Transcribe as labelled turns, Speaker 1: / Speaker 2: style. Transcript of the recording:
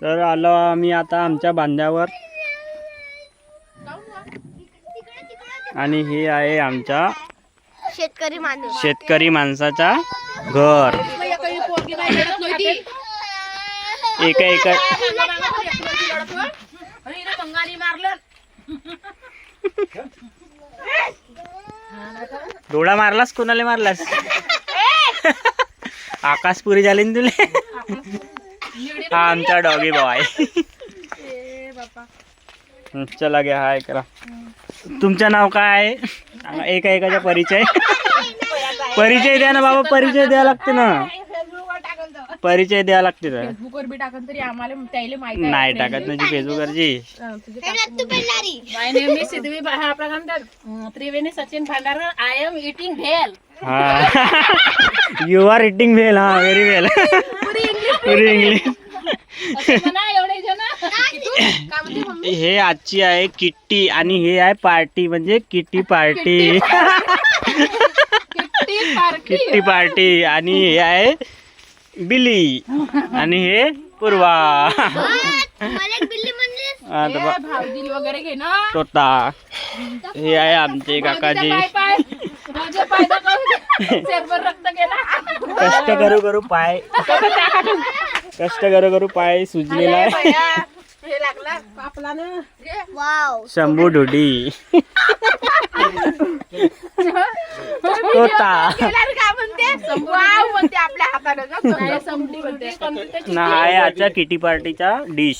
Speaker 1: तर आलो आम्ही आता आमच्या बांध्यावर आणि हे आहे आमचा शेतकरी माणसाचा घर. एका डोळा मारलास, कोणाला मारलास? आकाशपुरी झाली ना तुले. हा आमचा डॉगी बॉय. चला घ्या हाय करा. तुमचं नाव काय आहे? एकाचा परिचय द्या ना बाबा. परिचय द्यावा लागते ना. परिचय द्यावा लागते ना.
Speaker 2: फेसबुकवर बी टाकन तरी आम्हाला त्याला माहिती
Speaker 1: नाही टाकत म्हणजे फेसबुकवरची.
Speaker 2: माय नेम इज सिद्धवी त्रिवेणी सचिन भांडार. आय एम इटिंग भेल.
Speaker 1: हा यू आर इटिंग भेल. हा व्हेरी वेल. पुरी इंग्लिश. हे आजची आहे किट्टी आणि हे आहे पार्टी म्हणजे किट्टी पार्टी. Kitty party. आणि हे आहे बिली आणि हे पूर्वा.
Speaker 2: वगैरे घे ना.
Speaker 1: तोता. हे आहे आमचे काकाजी. कष्ट करू पाय सुजलेला आहे. शंभू ढुडी. तोता नाही आजच्या किटी पार्टीचा डिश.